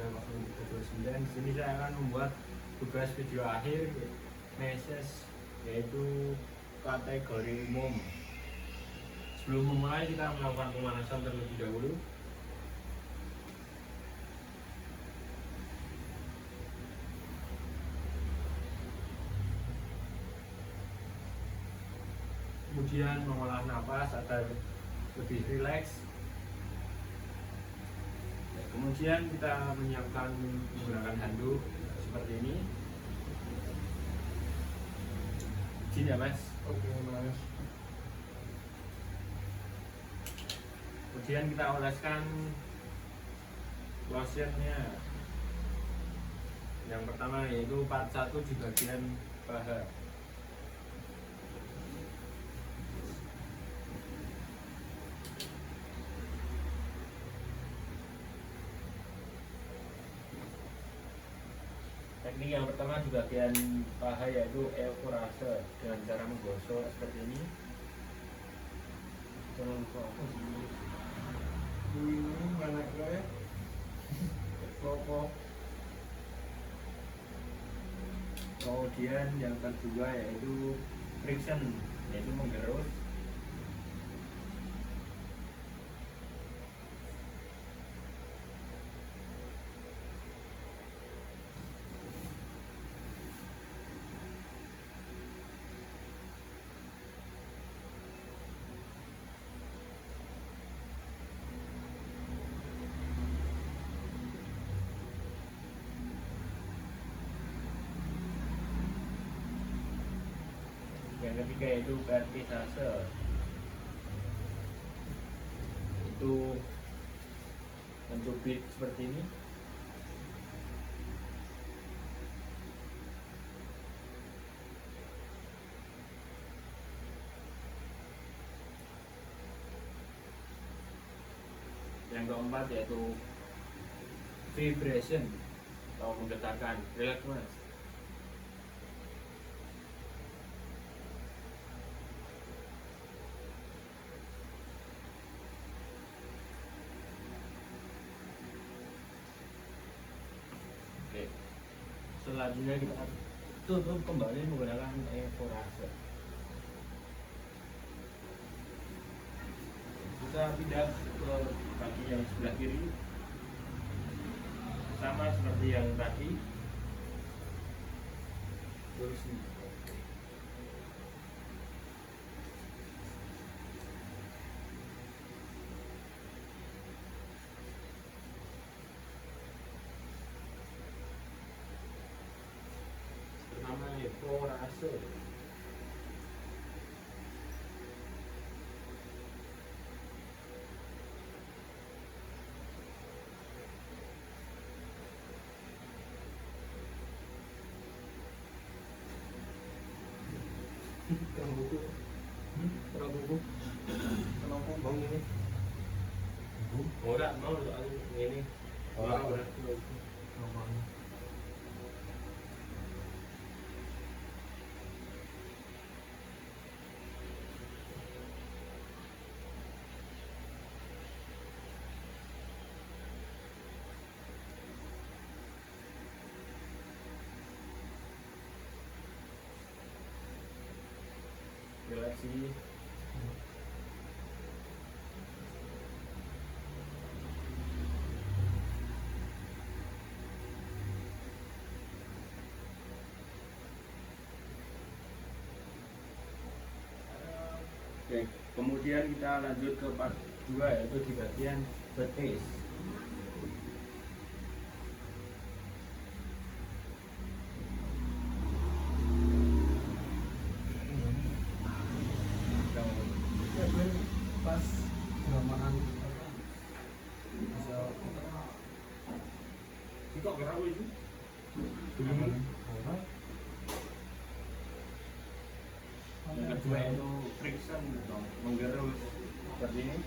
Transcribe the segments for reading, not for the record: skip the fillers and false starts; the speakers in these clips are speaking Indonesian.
309. Di sini saya akan membuat tugas video akhir message, yaitu kategori umum. Sebelum memulai, kita melakukan pemanasan terlebih dahulu. Kemudian mengolah napas agar lebih rileks. Kemudian kita menyiapkan menggunakan handuk seperti ini. Izin ya mas. Oke mas. Kemudian kita oleskan lotionnya. Yang pertama yaitu part 1 di bagian paha. Teknik yang pertama di bagian paha yaitu evaporase dengan cara menggosok seperti ini. Jangan lupa apa sih? Ini mana ya? Rokok. Kemudian yang kedua yaitu friction, yaitu menggerus. Yang ketiga yaitu vertisase, itu mencubit seperti ini. Yang keempat yaitu vibration atau menggetarkan. Relax mas. Oke. Selanjutnya kita tutup kembali menggunakan evaporase. Kita pindah ke kaki yang sebelah kiri, sama seperti yang tadi. Terus pertama evaporase. Kalau buku, kalau buku, kenapa bang ini? Ora mau soal ini. Ora. Relaksi. Oke, kemudian kita lanjut ke part 2 yaitu di bagian betis. Pas dramaan apa? Bisa Itu kira itu. orang Yang kedua itu friction atau menggerus seperti ini.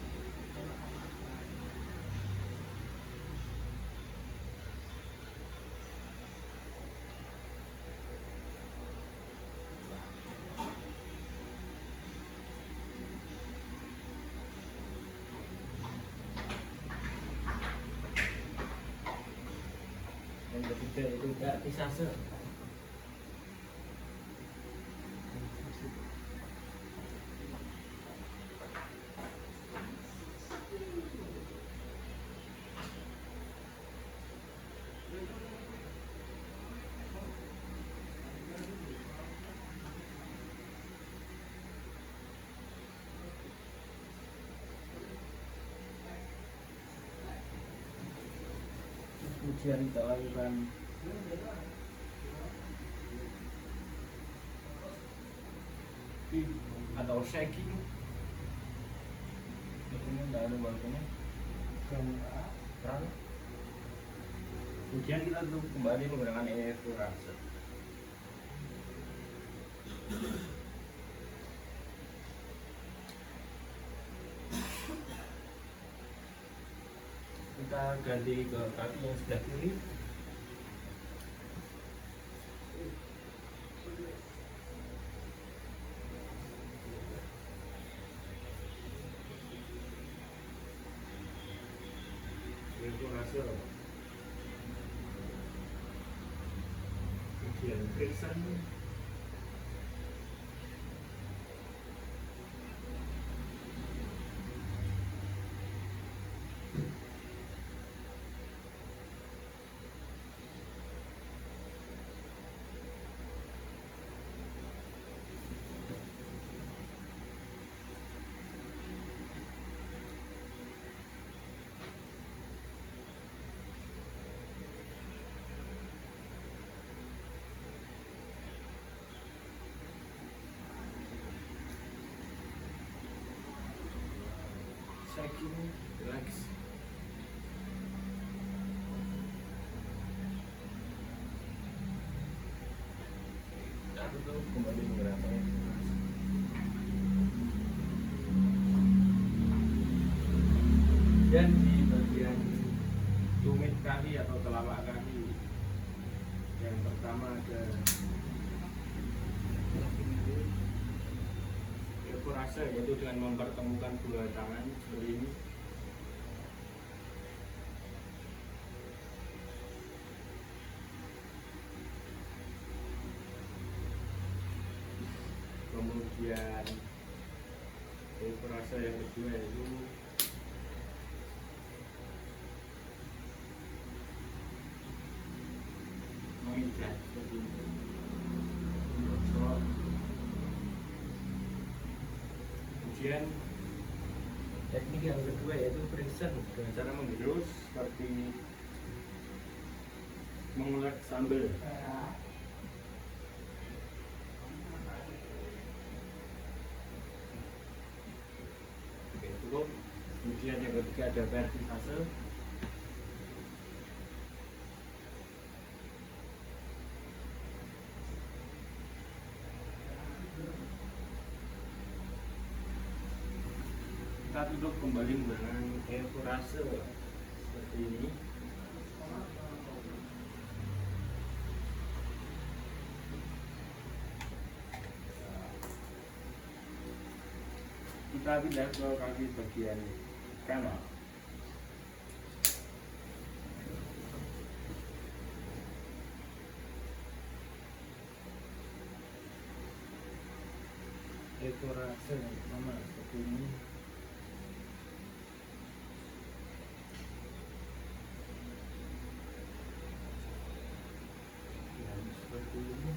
ketiga itu vertisase. Ujian kita lakukan atau shaking. Ini tidak ada balkonnya. Terang. Ujian kita tuh kembali menggunakan evaporase. Kita ganti ke kaki yang sebelah kiri. Evaporase. Ujian Friction. Shaking, relax. Kita tutup kembali menggunakan. Dan di bagian tumit kaki atau telapak kaki, yang pertama ada evaporase, yaitu dengan mempertemukan dua tangan seperti ini. Kemudian evaporase yang kedua yaitu mengikat seperti ini. Kemudian teknik yang kedua yaitu friction dengan cara menggerus seperti mengulek sambal. Oke, cukup. Kemudian yang ketiga ada vertisase. Kita tutup kembali dengan evaporase seperti ini. Kita pindah ke kaki bagian kanan. Evaporase sama seperti ini. Seperti ini.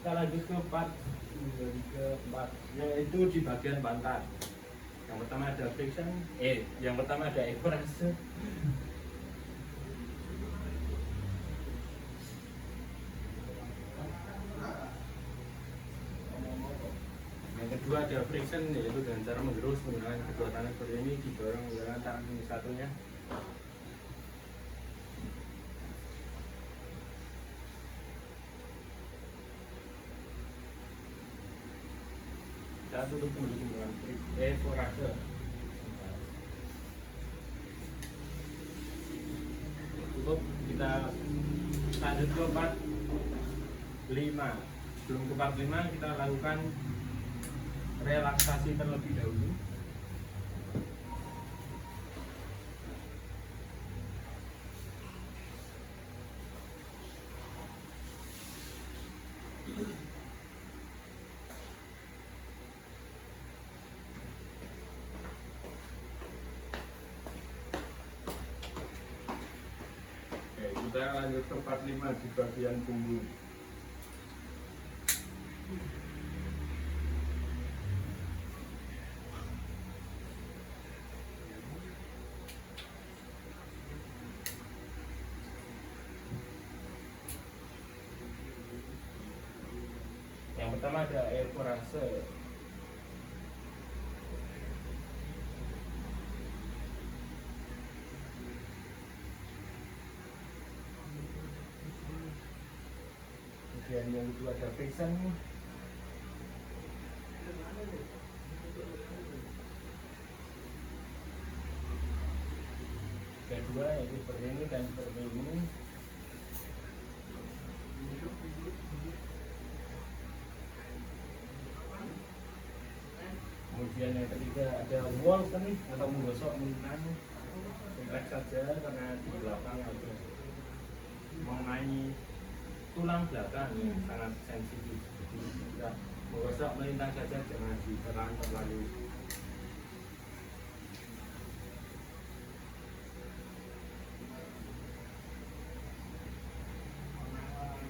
Kita lanjut ke part keempat, yaitu di bagian pantat. Yang pertama ada friction, yang pertama ada evaporasi. Yang kedua ada friction, yaitu dengan cara menggerus menggunakan kedua tangan seperti ini, didorong menggunakan tangan ini satunya. Kita tutup dulu dengan evaporasi. Cukup, kita lanjut ke part 5. Sebelum ke part 5 kita lakukan relaksasi terlebih dahulu. Oke, kita lanjut ke part 5 di bagian punggung. Yang pertama ada evaporasi. Kemudian yang kedua ada friction. Kedua yaitu seperti ini dan seperti ini. Kemudian yang ketiga ada wall nih atau menggosok menggunakan relax saja karena di belakang ada mengenai tulang belakang yang sangat sensitif. Jadi kita menggosok melintang saja, jangan ditelan terlalu.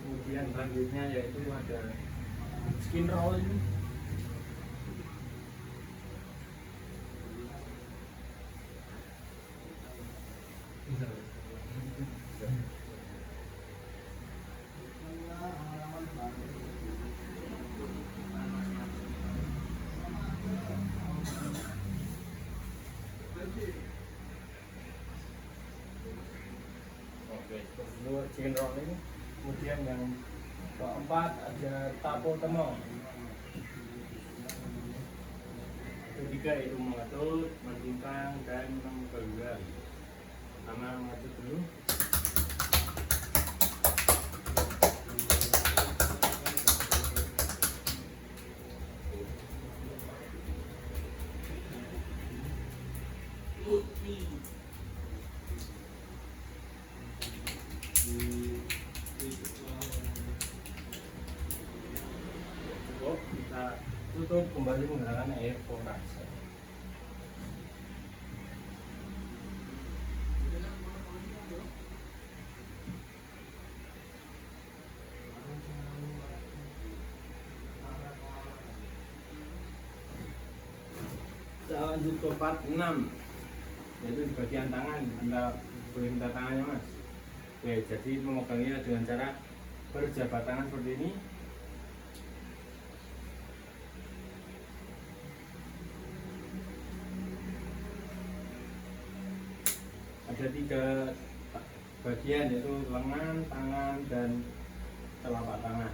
Kemudian selanjutnya yaitu ada skin roll ini. Oke, terus chicken roll ini. Kemudian yang keempat ada tapo temong. Ketiga itu mengetut, menyimpang, dan menggelar. Pertama mengetut dulu. Cukup, kita tutup kembali menggunakan evaporasi. Kita lanjut ke part 6, yaitu di bagian tangan. Anda boleh minta tangannya, Mas. Oke, jadi memegangnya dengan cara berjabat tangan seperti ini. Ada 3 bagian, yaitu lengan, tangan, dan telapak tangan.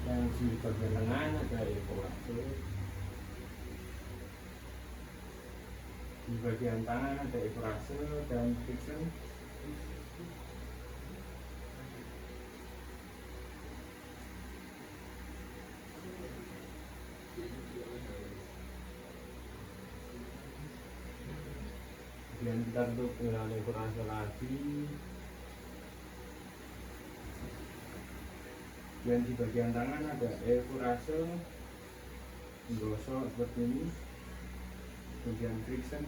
Yang di bagian lengan ada evaporasi. Di bagian tangan ada evaporasi dan friction. Kemudian kita tutup dengan evaporasi lagi. Dan di bagian tangan ada evaporasi, menggosok seperti ini. Kemudian friction.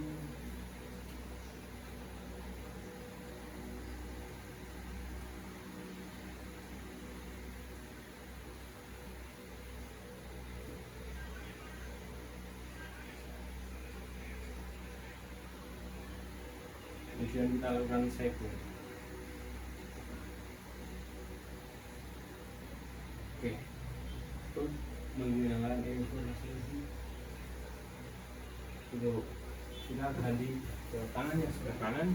kemudian kita lakukan saving. Oke, untuk menghilangkan informasi untuk kita ganti ke tangan yang sebelah kanan.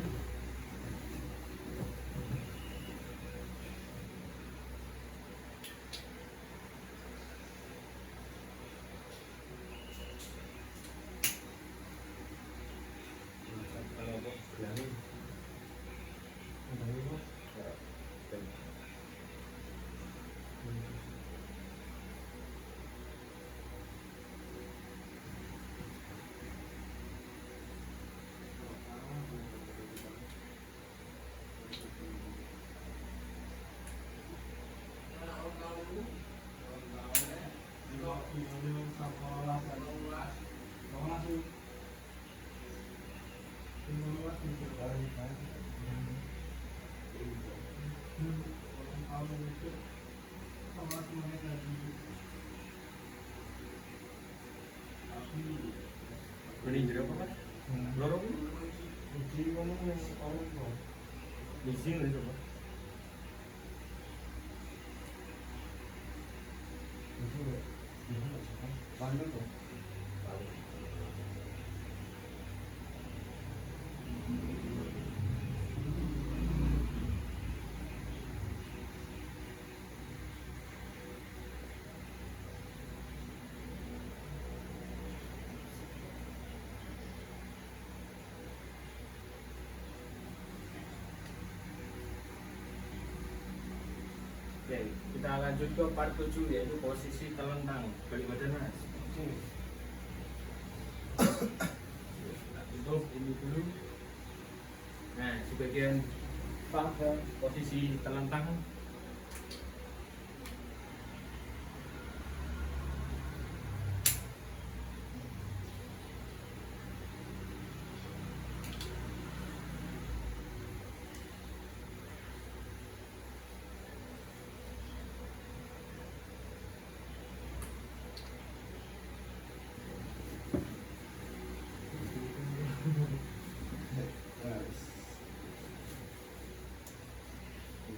Beri jeruk apa? Lorong ini? Di sini coba. Oke, kita lanjut ke part 7 yaitu posisi telentang balik badan mas. Kita tutup ini dulu. Nah, sebagian pada posisi telentang.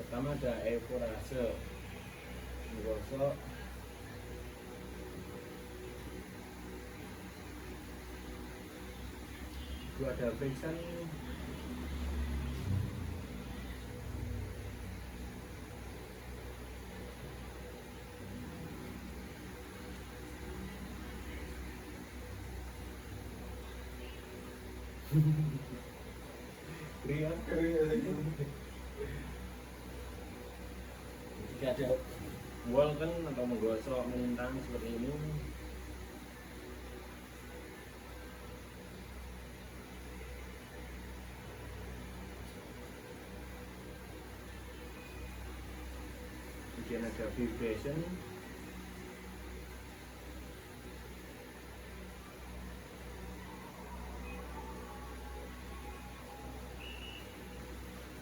Pertama ada evaporase, menggosok, itu ada friction, kriya. Jika ada walken atau menggosok melintang seperti ini, kemudian ada vibration,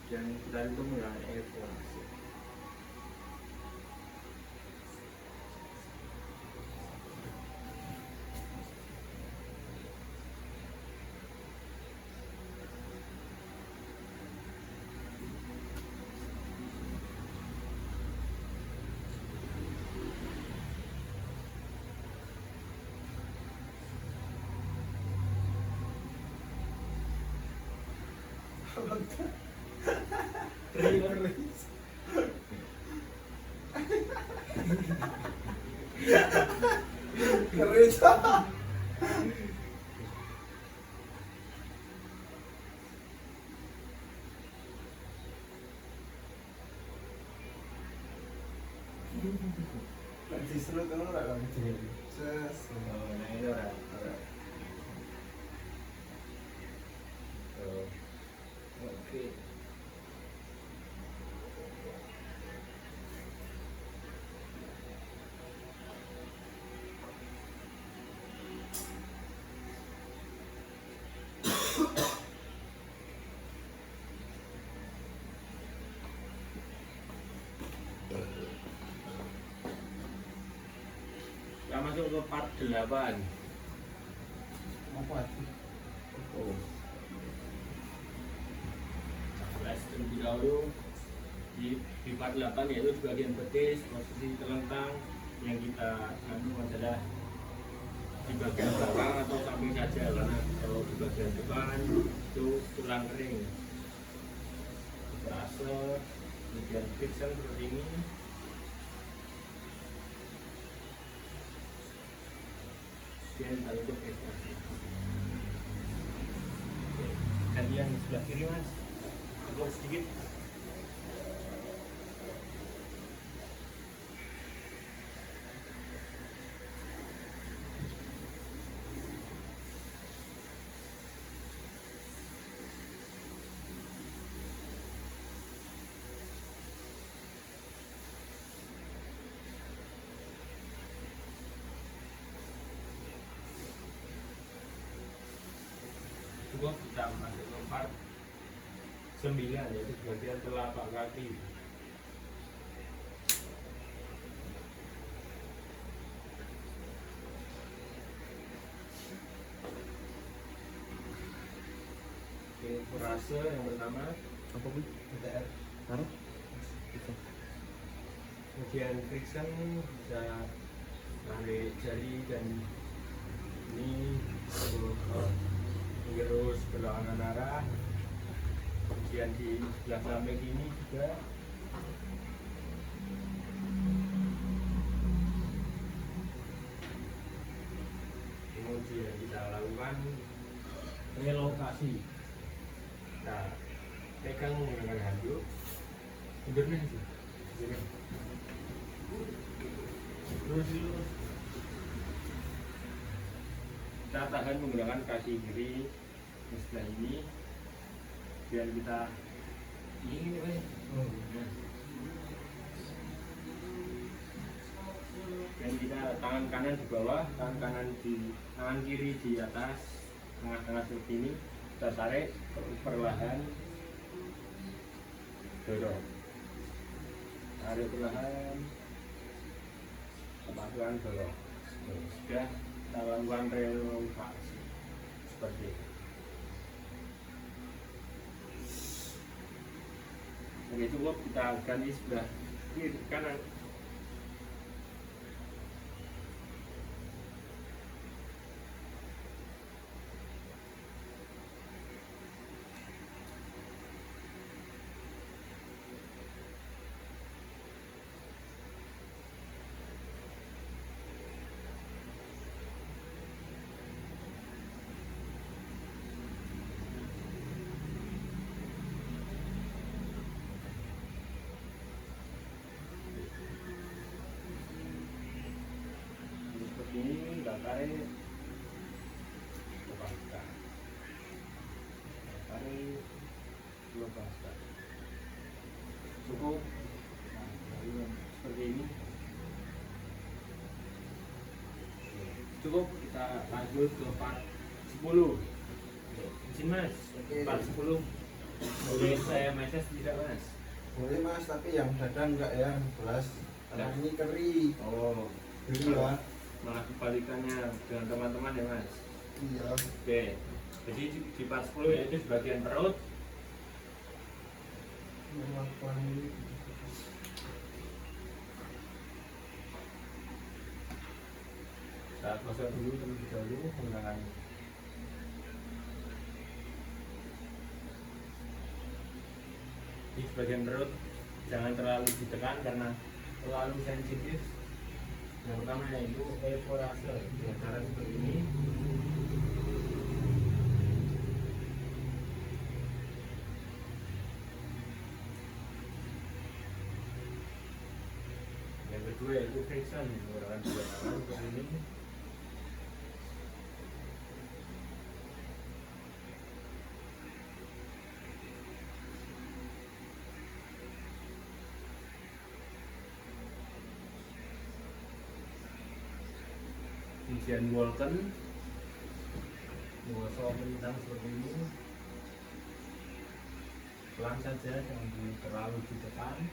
dan kita itu menggunakan evaporasi. Kerja. Nanti seru kan orang kan? Ses. Oh, nah ini orang. Oke. Kita masuk ke part 8. Apa itu? Oh. terlebih dahulu di part 8, yaitu di bagian betis posisi telentang. Yang kita anu adalah di bagian belakang atau samping saja, karena kalau di bagian depan itu tulang kering. Terasa kemudian pixel seperti ini. Kemudian kita tutup ekstraksi. Dan yang sebelah kiri mas, agak sedikit. Cukup kita masuk ke part 9, yaitu bagian telapak kaki. Oke, frase yang pertama Apa bu? BTR. Taruh. Bisa. kemudian friction, bisa tarik jari dan ini terus berlawanan arah. Kemudian di sebelah samping ini juga kemudian kita lakukan relokasi. Kita pegang menggunakan handuk, mundur sih, terus kita tahan menggunakan kaki kiri di sebelah ini, biar kita ini dan kita tangan kanan di bawah, tangan kiri di atas, tengah-tengah seperti ini. Kita tarik perlahan, dorong, tarik perlahan, pelan dorong. Sudah kita lakukan relokasi seperti ini. Oke, cukup, kita ganti sebelah kiri kanan. Ini kita tarik, lepaskan, tarik, lepaskan. Cukup. Nah, seperti ini. Cukup, kita lanjut ke part 10. Izin mas, part 10 boleh saya message tidak mas? Boleh mas, tapi yang dada enggak ya, belas. Karena ini keri. Oh, Keri ya. malah kebalikannya dengan teman-teman ya mas. Iya. Oke, jadi di part 10 yaitu di bagian perut. Melakukan ini. Kita gosok dulu terlebih dahulu menggunakan di bagian perut. Jangan terlalu ditekan karena terlalu sensitif. Yang pertama yaitu evaporase dengan cara seperti ini. Yang kedua yaitu friction menggunakan dua tangan seperti ini. Kemudian Walken gosok melintang seperti ini, pelan saja, jangan terlalu ditekan.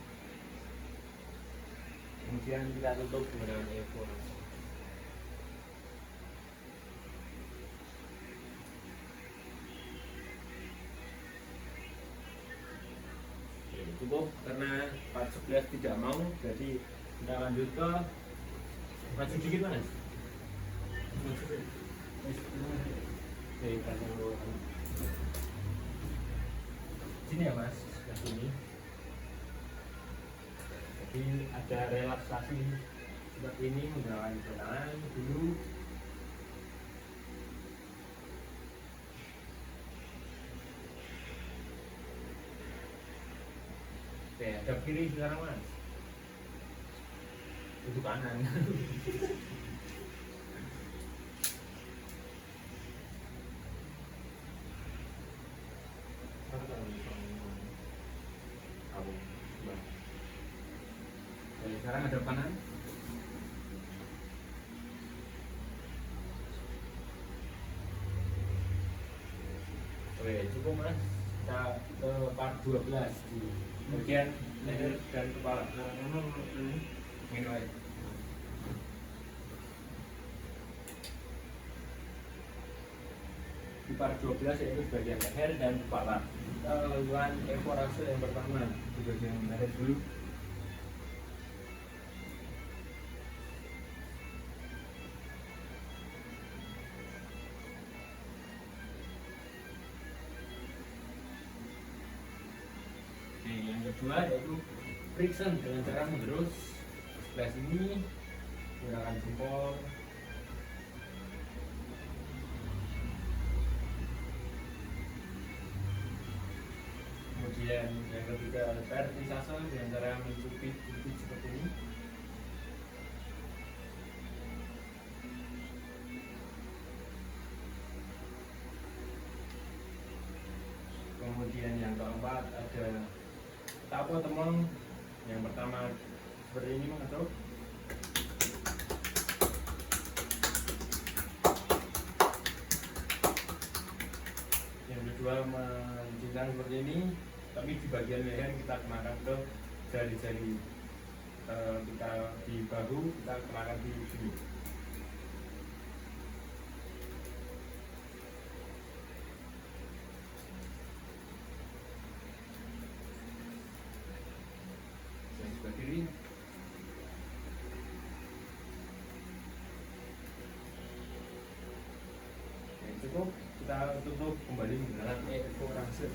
Kemudian kita tutup dengan evaporasi. cukup karena part 11 tidak mau, jadi kita lanjut ke maju dikit mas. Oke, sini ya mas, sebelah sini. Jadi ada relaksasi seperti ini, menggunakan tangan dulu. Oke, ada kiri sekarang mas. Itu kanan. Oke, sekarang ada kanan. Oke, cukup mas. Kita ke part 12 di bagian leher dan kepala. Minum air. Di part 12 yaitu bagian leher dan kepala. Kita lakukan ekorase yang pertama di bagian leher dulu. Yang kedua yaitu friction dengan cara mengerus sebelah sini menggunakan jempol. Kemudian yang ketiga vertisase dengan cara mencubit seperti ini. Kemudian yang keempat ada tapo temong. Yang pertama seperti ini mengetuk. Yang kedua mencincang seperti ini, tapi di bagian leher kita kenakan ke jari-jari kita di bahu, kita kenakan di sini. Kiri. Oke, cukup, kita tutup kembali menggunakan ekorase.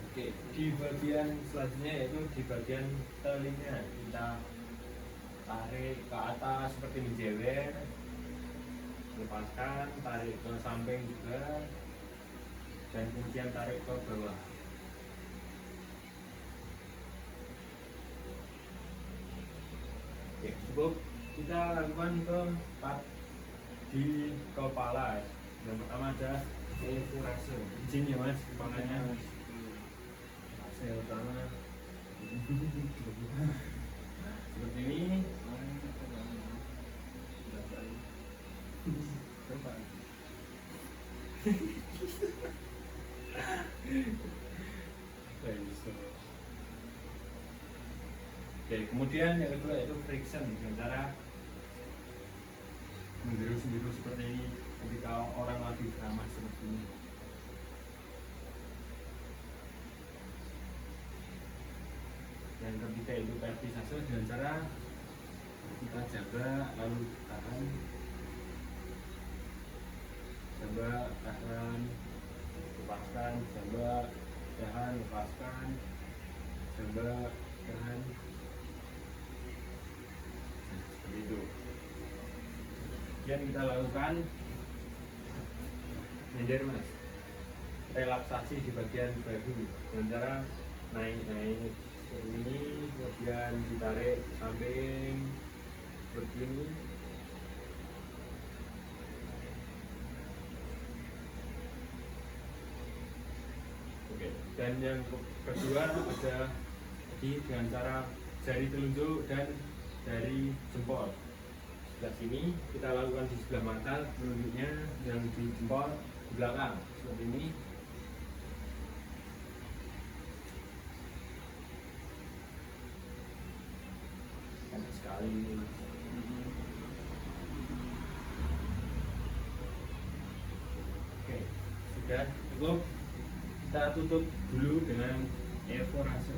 Oke, di bagian selanjutnya yaitu di bagian telinga, kita tarik ke atas seperti menjewer, lepaskan, tarik ke samping juga, dan kemudian tarik ke bawah. Oke, cukup. Kita lakukan ke part di kepala. Yang pertama ada ekorase. Izin ya mas, makanya saya utama seperti ini. Oke, kemudian yang kedua yaitu friction dengan cara menggerus-gerus seperti ini ketika orang lagi ceramah seperti ini. Yang ketiga itu vertisase dengan cara kita jaga lalu tahan, coba tahan, lepaskan, coba tahan, lepaskan, coba tahan, seperti itu. Kemudian kita lakukan nyender mas, relaksasi di bagian bahu dengan cara naik-naik seperti ini, kemudian ditarik ke samping seperti ini. Oke, dan yang kedua ada dengan cara jari telunjuk dan jari jempol. Sebelah sini kita lakukan di sebelah mata, telunjuknya yang di jempol di belakang seperti ini. sekali ini mas. Oke, sudah cukup. Kita tutup dulu dengan evaporase.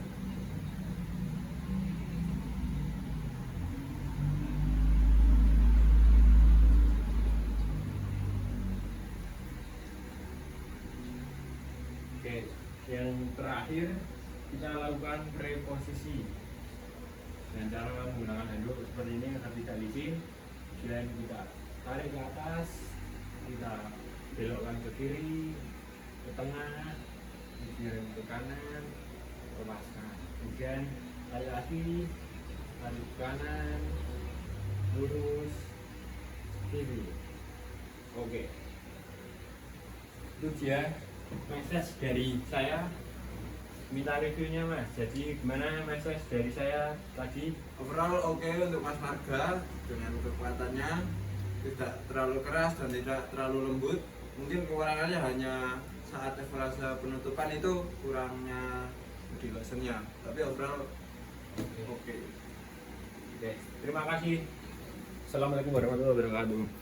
Oke, yang terakhir kita lakukan reposisi dengan cara menggunakan handuk seperti ini agar tidak licin. Kemudian kita tarik ke atas, kita belokkan ke kiri, ke tengah, kemudian ke kanan, lepaskan. Kemudian tarik lagi, tarik ke kanan, lurus, kiri. Oke, itu dia message dari saya. Minta reviewnya mas, jadi gimana message dari saya tadi? Overall oke untuk Mas Marga dengan kekuatannya tidak terlalu keras dan tidak terlalu lembut. Mungkin kekurangannya hanya saat evaluasi penutupan itu kurangnya body lotionnya. Tapi overall oke. Oke, terima kasih. Assalamualaikum warahmatullahi wabarakatuh.